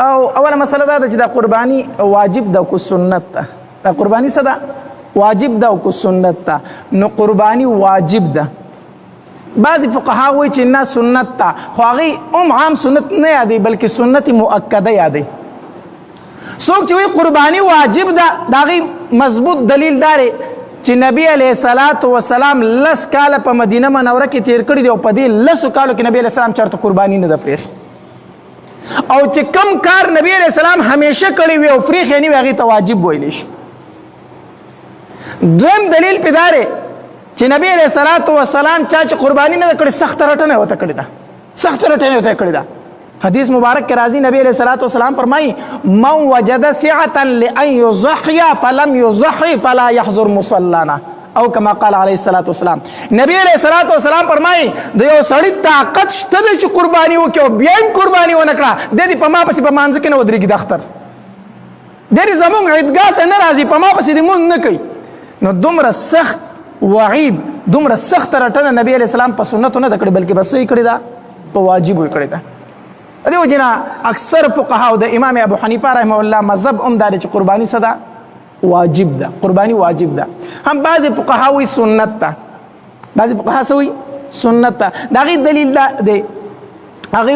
او اوله مسله دا چې دا قرباني واجب ده کو سنت ده. دا قرباني څه ده؟ واجب ده کو سنت ده. نو قرباني واجب ده. بعضی فقها وایي چې نه سنت ده، خو هغې هم عام سنت نه یادوي بلکې سنت مؤکده یادوي. څوک چې وایي قرباني واجب ده د هغې مضبوط دلیل دا دی چې نبی علیه الصلاة وسلام 10 کاله په مدینه منوره کې تیر کړي دي او په دې 10 کالو کې نبی علیه السلام چېرته قرباني نه ده پرېښې، او چې کم کار نبی علیه السلام همیشه کړی وي او فریخ یې نه وي هغې ته واجب ویلی شي. دویم دلیل پې دا دی چې نبی علیه الصلاة وسلام چا چې قرباني نه ده کړې سخته رټنه یې ورته کړې ده، سخته رټنه یې ورته کړې ده. حدیث مبارک کې راځي نبی علیه الصلاة والسلام فرمایي من وجد سعة لأن يضحي فلم يضحي فلا يحضر مصلانا او کما قال علیه الصلاة والسلام. نبی علیه الصلاة والسلام فرمایي د یو سړي طاقت شته دی چې قرباني وکړي او بیا هم قرباني ونه کړه، دی دې په ما پسې په مانځه کې نه ودرېږي د اختر، دی دې زمونږ عیدګاه ته نه راځي، په ما پسې دې مونځ نه کوي. نو دومره سخت وعید، دومره سخته رټنه نبی علیه السلام په سنتو نه ده کړې بلکې بس یې کړې ده په واجبو یې کړې ده. دې وجې نه اکثر فقهاو د امام ابو حنیفه رحمه الله مذهب هم دا دی چې قرباني څه ده؟ واجب ده. قرباني واجب ده. هم بعضې فقها وایي سنت ده، بعضې فقها څه وایي؟ سنت ده. د هغې دلیل دا دی، هغې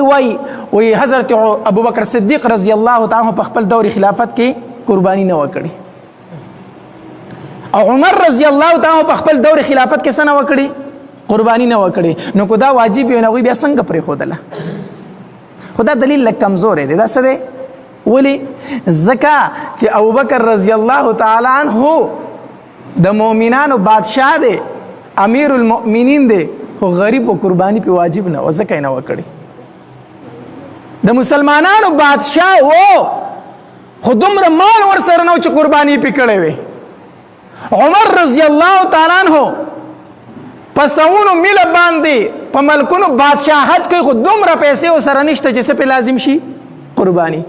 وایي حضرت ابوبکر صدیق رضی الله تعالی عنه په خپل دور خلافت کې قرباني نه وه کړې، او عمر رضی الله تعالی عنه په خپل دور خلافت کې څه نه وه کړې؟ قرباني نه وه کړې. نو که دا واجب وي نو هغوی بیا څنګه پرېښودله؟ خو دا دلیل لږ کمزوری دی. دا څه دی؟ ولې؟ ځکه چې ابوبکر رضی الله تعالی عنه د مؤمنانو بادشاه دی، امیر المؤمنین دی، خو غریب و قرباني پې واجب نه وه ځکه یې نه وه کړې. د مسلمانانو بادشاه و خو دومره مال ورسره نه و چې قرباني پې کړی وی. عمر رضی الله تعالی عنه په سوونو میله باندې په ملکونو بادشاهت کوي خو دومره پیسې ورسره نشته چې څه پې لازم شي؟ قرباني.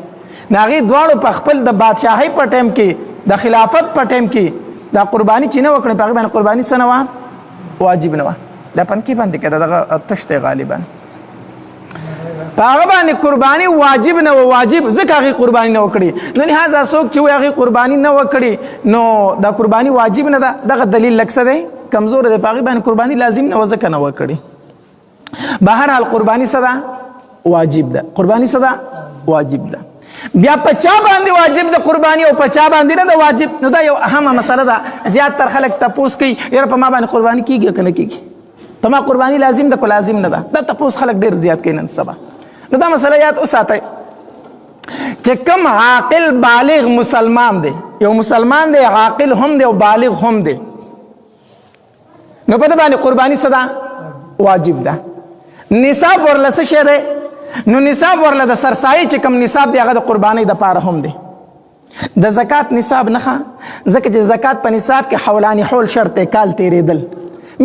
نو هغې دواړو په خپل د بادشاهۍ په ټایم کې د خلافت په ټایم کې دا قرباني چې نه وکړې په هغې باندې قرباني څه نه وه؟ واجب نه وه. دا پنکې باندې که دغه تش دی غالبا په هغه باندې قرباني واجب نه وه، واجب ځکه هغې قرباني نه وکړي. نو لهذا څوک چې وایي هغې قرباني نه وکړي نو دا قرباني واجب نه ده، دغه دلیل لږ څه دی؟ کمزور دی. په هغې باندې قرباني لازم نه وه ځکه نه وکړي. بهرحال قرباني څه ده؟ واجب ده. قرباني څه ده؟ واجب ده. بیا په چا باندې واجب ده قرباني او په چا باندې نه ده واجب؟ نو دا یو اهمه مسله ده. زیاتره خلک تپوس کوي یاره په ما باندې قرباني کېږي که نه کېږي، په ما قرباني لازم ده که لازم نه ده؟ دا تپوس خلک ډېر زیات کوي نن سبا. نو دا مسله یاد وساتئ چې کوم عاقل بالغ مسلمان دی، یو مسلمان دی عاقل هم دی او بالغ هم دی، نو په ده باندې قرباني څه ده؟ واجب ده. نصاب ورله څه شی دی؟ نو نصاب ورله د سرسایي چې کوم نصاب دی هغه د قربانۍ دپاره هم دی. د زکات نصاب نه ښه، ځکه چې زکات په نصاب کې حولاني حول شرط دی، کال تېرېدل.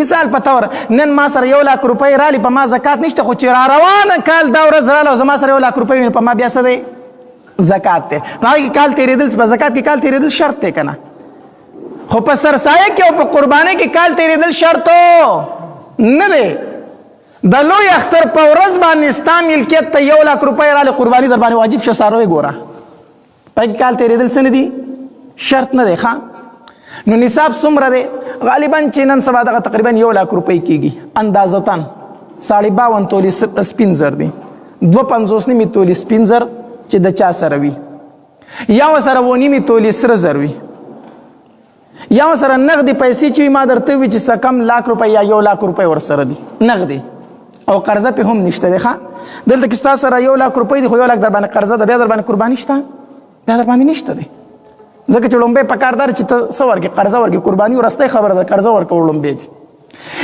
مثال په طور نن ما سره 1 لاک روپۍ رالی په ما زکات نشته، خو چې را روانه کال دا ورځ راله او زما سره 1 لاک روپۍ وي نو په ما بیا څه دی؟ زکات دی. په هغې کې کال تېرېدل، په زکات کې کال تېرېدل شرط دی که نه؟ خو په سرسایه کې او په قربانۍ کې کال تېرېدل شرط نه دی. د لوی اختر په ورځ باندې ستا ملکیت ته 1 لاک روپۍ رالی قرباني در باندې واجب شه، څاروی ګوره په کې کال تېرېدل څه نه دي؟ شرط نه دی. ښه نو نصاب څومره دی؟ غالبا چې نن سبا دغه تقریبا 1 لاک روپۍ کېږي، اندازتن 52 تولې سپین زر دي، 2.50 نیمې تولې سپین زر چې د چا سره وي، یا ورسره 2 نیمې تولې سره زر وي، یا ورسره نغدې پیسې چې وي. ما درته وي چې څه کم لاک روپۍ یا 1 لاک روپۍ ورسره دي نغدې، او قرضه پې هم نشته دی. ښه دلته کې ستا سره 1 لاک روپۍ دي خو 1 لاک در باندې قرضه ده، بیا در باندې قرباني شته؟ بیا در باندې نشته دی. ځکه چې لومبی پکار دار چې ته څه ورکې؟ قرضه ورکې. قرباني ورستی خبره ده، قرضه ورکول لومبی دي.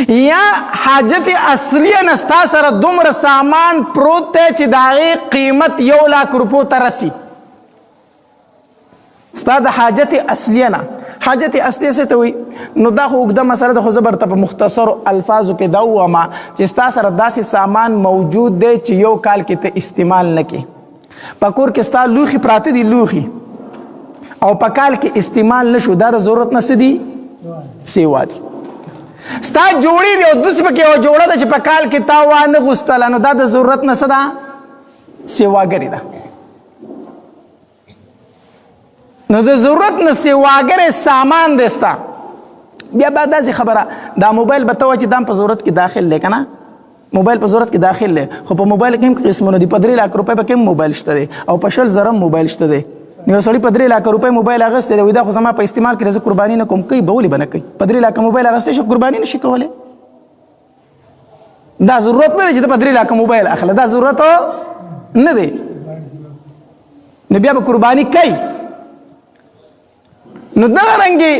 یا حاجت اصلیه نه ستا سره دومره سامان پروت دی چې د هغې قیمت 1 لاک روپو ته رسي، ستا د حاجت اصلیه نه. حاجت اصلیه څه ته وایي؟ نو دا خو اوږده مسله ده، خو زه برته په مختصرو الفاظو کې دا ووایم چې ستا سره داسې سامان موجود دی چې 1 کال کې ته استعمال نه کړې. په کور کې ستا لوښي پراته دي، لوښي، او په کال کې استعمال نشو، دا د ضرورت نه څه دي؟ سیوا دي. ستا جوړې دي او دوس پکې یوه جوړه ده چې په کال کې تا وانه غوستله، نو دا د ضرورت نه څه ده؟ سیواګري ده. نو د ضرورت نه سواګر سامان دستا بیا بعد داسې خبره دا موبایل به ته چې دام په ضرورت کې داخل دی که نه موبایل په ضرورت کې داخل دی خو په موبایل کې هم قسمونه دي په 3 لک روپۍ پکې هم موبایل شته دی او په 100 زره موبایل شته دی یو سړي په 3 لک روپۍ موبایل اخیستی دی وایي دا خو زما په استعمال کې زه قرباني نه کوم کوي به ولې به نه کوي په 3 لک موبایل اخیستی شي قرباني نه شي کولی دا ضرورت نه دی چې ته په 3 لک موبایل اخله دا ضرورت نه دی نو بیا به قرباني کوي نو دغه رنګې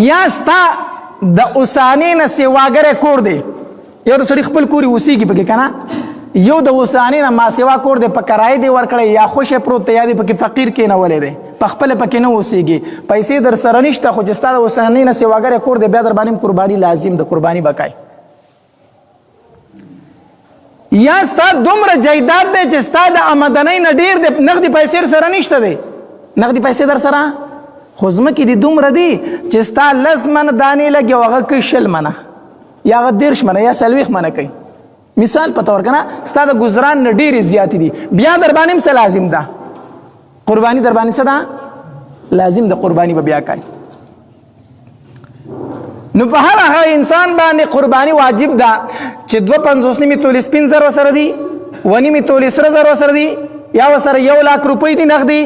یا ستا د اوسانې نه سواګری کور دی یو د سړي خپل کور اوسېږي پکې که نه یو د اوسانې نه ماسوا کور دی په کرایه دی ورکړی یا خوشه پروت دی یا دی پکې فقیر کېنولی دی په خپله پکې نه اوسېږي پیسې در سره نشته خو چې ستا د اوسانې نه سواګری کور دی بیا در باندې قرباني لازم د قرباني به کوي یا ستا دومره جایداد دی چې ستا د آمدنۍ نه ډېر دی نغدي پیسې سره نشته دی نغدي پیسې در سره خو ځمکې دي دومره دي چې ستا 10 منه دانې لګي او هغه کوي 20 منه یا هغه 30 منه یا 40 منه کوي مثال په طور کنه ستا د گزاران نه ډېرې زیاتې دي بیا در باندې هم څه لازم ده قرباني در باندې څه ده لازم د قرباني به بیا کوي نو په هر هغه انسان باندې قرباني واجب ده چې 2.50 نیمې تولې سپین زر ورسره دي 1 نیمې تولې سره زر ورسره دي یا ورسره 1 لک روپۍ دي نغدي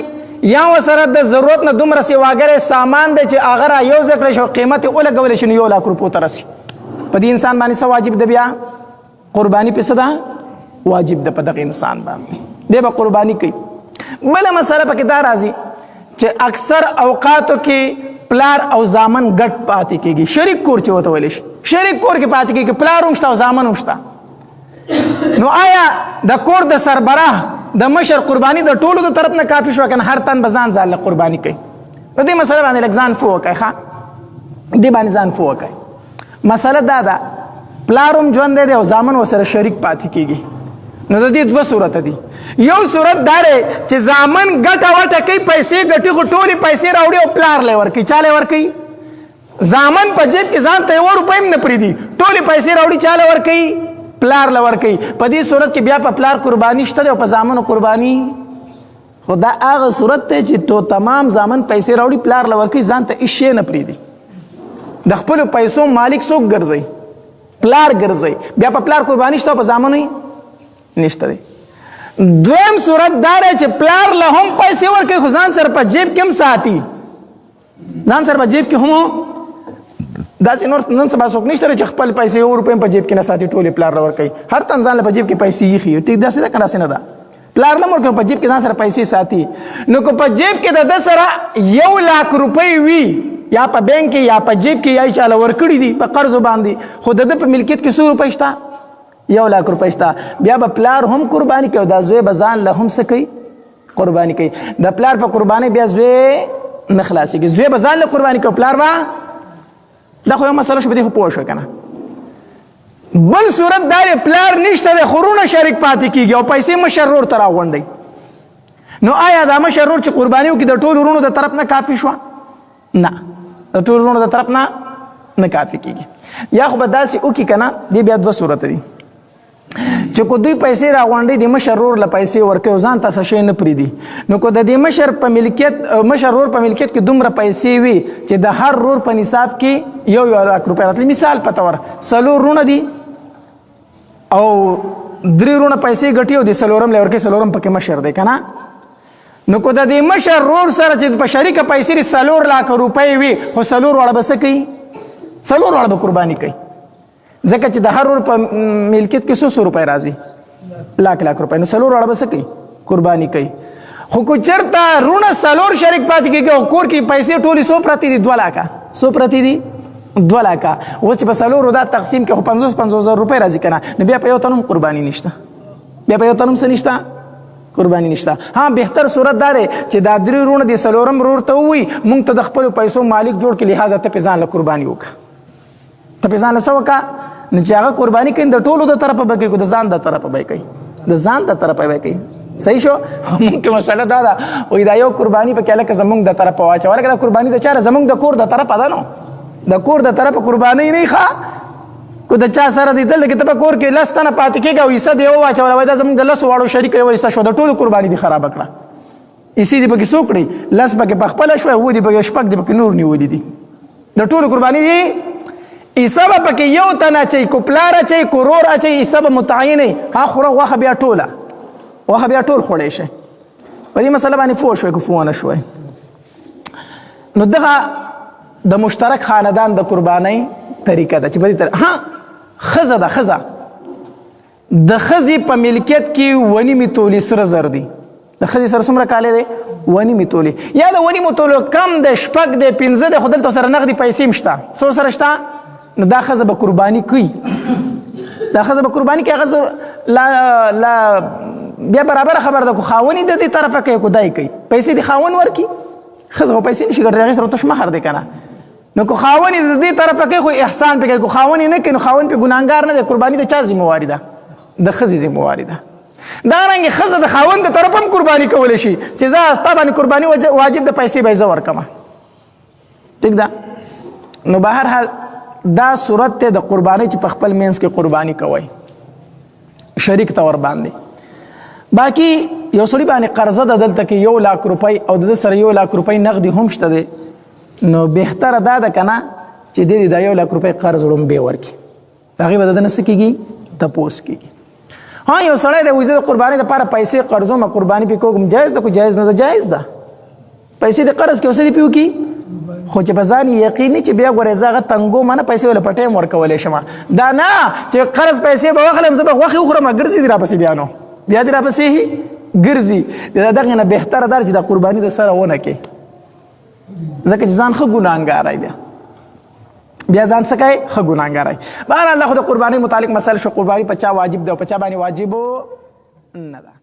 یا ورسره د ضرورت نه دومره سواګری سامان دی چې هغه را یو ځای کړی شي او قیمت یې ولګولی شي نو 1 لک روپو ته رسي په دې انسان باندې څه واجب ده بیا قرباني پې څه ده واجب ده په دغه انسان باندې دی به قرباني کوي بله مسله پکې دا راځي چې اکثر اوقاتو کې پلار او زامن ګډ پاتې کېږي شریک کور چې ورته ویلی شي شریک کور کې پاتې کېږي پلار هم شته او زامن هم شته نو آیا د کور د سربراه د مشر قرباني د ټولو د طرف نه کافي شوه که نه هر تن به ځان ځان له قرباني کوي نو دې مسله باندې لږ ځان فو وکړئ ښه دې باندې ځان فو وکړئ مسله دا ده پلار هم ژوندی دی او زامن ورسره شریک پاتې کېږي نو د دې 2 صورته دي یو صورت دا دی چې زامن ګټه وټه کوي پیسې ګټي خو ټولې پیسې راوړي او پلار لی ورکوي چا لی ورکوي زامن په جیب کې ځان ته 1 روپۍ هم نه پرېږدي ټولې پیسې راوړي چا لی ورکوي پلار لور کوي په دې صورت کې بیا په پلار قرباني شته او په زامنو قرباني خو دا هغه صورت دی چې تو تمام زامن پیسې راوړي پلار لور کوي ځان ته هېڅ شی نه پرېږدي د خپلو پیسو مالک څوک ګرځوي پلار ګرځوي بیا په پلار قرباني شته او په زامنو نشته دی دویم صورت دا دی چې پلار له هم پیسې ورکوي خو ځان سره په جیب کې هم ساتي ځان سره په جیب کې هم داسې نور نن سبا څوک نشته چې خپل پیسې 1 روپۍ په جیب کې نه ساتي ټولې پلار له ورکوي هر تن ځان له په جیب کې پیسې ایښي ټیک داسې ده که داسې نه ده پلار له ورکوي په جیب کې ځان سره پیسې ساتي نو که په جیب کې د ده سره 1 لک روپۍ وي یا په بینک کې یا په جیب کې یا یې چاله ورکړي دي په قرضو باندې خو د ده په ملکیت کې څو روپۍ شته 1 لک روپۍ شته بیا به پلار هم قرباني کوي او دا زوی به ځان له هم څه کوي قرباني کوي د پلار په قربانۍ بیا زوی نه خلاصېږي زوی به ځان له قرباني کوي پلار به دا خو یو مسله شو په دې خو پوه شوه که نه بل صورت دا دی پلار نشته دی خو رونه شریک پاتې کېږي او پیسې مشر رور ته راغونډوي نو آیا دا مشر رور چې قرباني وکړي د ټولو رونو د طرف نه کافي شوه نه د ټولو رونو د طرف نه نه کافي کېږي یا خو به داسې وکړي که نه دې بیا 2 صورته دي چې کو دوی پیسې راغونډي د مشر رور له پیسې ورکوي او ځان ته څه شی نه پرېږدي نو کو د دې مشر په ملکیت مشر رور په ملکیت کې دومره پیسې وي چې د هر رور په نصاب کې 1 لک روپۍ راتلي مثال په طور 4 رونه دي او 3 رونه پیسې ګټي او د 4م له ورکوي 4م پکې مشر دی که نه نو کو د دې مشر رور سره چې په شریکه پیسې 4 لک روپۍ وي خو 4 واړه به څه کوي 4 واړه به قرباني کوي ځکه چې د هر رور په ملکیت کې 100 روپۍ راځي لک روپۍ نو 4 واړه به څه کوي قرباني کوي خو کو چېرته رونه 4 شریک پاتې کېږي او کور کې پیسې ټولې 100 پرتې دي 2 لکه 100 پرتې دي 2 لکه اوس چې په 4 دا تقسیم کې خو 50 زره روپۍ راځي که نه نو بیا په یو تن هم قرباني نشته بیا په یو تن هم څه نشته قرباني نشته ها بهتر صورت دا دی چې دا 3 رونه د 4م رور ته ووایي مونږ ته د خپلو پیسو مالک جوړ کړي لهذا ته پې ځان له قرباني وکړه ته پې ځان له څه وکړه نو چې هغه قرباني کوي د ټولو د طرفه به کوي د ځان د طرفه به کوي د ځان د طرفه به کوي صحیح شو ممکن مسله دا ده وایي دا یو قرباني پکې هلکه زمونږ د طرفه واچوه هلکه دا قرباني د چاره زمونږ د کور د طرفه ده نو د کور د طرفه قرباني نه ښه کو د چا سره دی دلته کې ته په کور کې 10 تنه پاتې کېږي او حصه دې وواچوله وایي دا زمونږ د 10 واړو شریک یو حصه شو د ټولو قرباني دې خرابه کړه اسی دی پکې څو کړي 10 پکې په خپله شوی 7 دی پکې شپږ دی پکې نور نیولي دي د ټولو قرباني دي حصه به پکې یو تن اچوي کو پلار اچوي کو ورور اچوي حصه به متعینه ها خوره غوښه بیا ټوله غوښه بیا ټول خوړی شي په دې مسله باندې پوه شوی که پوه نه شوی نو دغه د مشترک خاندان د قربانۍ طریقه ده چې په دې ها ښځه ده ښځه د ښځې په ملکیت کې 1.5 تولې سره زر دي د ښځې سره څومره کالی دی 1.5 تولې یا د 1.5 تولو کم دی 6 دی 5 دی خو دلته سره نغدي پیسې هم شته څو سره شته نو دا ښځه به قرباني کوي دا ښځه به قرباني کوي هغه لا بیا برابره خبر ده کو خاوني د دې طرفه کوي کو دای کوي پیسې د خاون ورکی ښځه پیسې نشي ګټلی هغې سره تش مهر دی که نه نو که خاون د دې طرفه کوي خو احسان پې کوي که خاون یې نه کوي نو خاون پې ګناهګار نه دی قرباني د چا ذمهواري ده د ښځې ذمهواري ده دارنګې ښځه د خاوند د طرف هم قرباني کولی شي چې زه ستا باندې قرباني واجب د پیسې به یې زه ورکمه ټیک ده نو به هر حال دا صورت دی د قربانۍ چې په خپل منځ کې قرباني کوئ شریک ته ور باندې باقي یو سړي باندې قرضه ده دلته کې 1 لاک روپۍ او د ده سره 1 لاک روپۍ نغدي هم شته دی نو بهتره دا ده که نه چې دې دا 1 لاک روپۍ قرض وړومبې ورکړي هغې به د ده نه څه کېږي تپوس کېږي ها یو سړی دی وایي زه د قربانۍ دپاره پیسې قرضومه قرباني پې کوم جایز ده که جایز نه ده جایز ده پیسې د قرض کې اوس دې پې وکړي خو چې په ځان یقیني چې بیا ګورې زه هغه تنګوم نه پیسې وله په ټایم ورکولی شم دا نه چې قرض پیسې به واخلم زه به غوښې وخورم ګرځي دې راپسې بیا نو بیا دې راپسې ګرځي د دغې نه بهتره ده چې دا قرباني د سره ونه کړي ځکه چې ځان ښه ګناهګاری بیا ځان څه کوي ښه ګناهګاری بهرحال خو د قربانۍ متعلق مسایل شو قرباني په چا واجب ده او په چا باندې واجب نه ده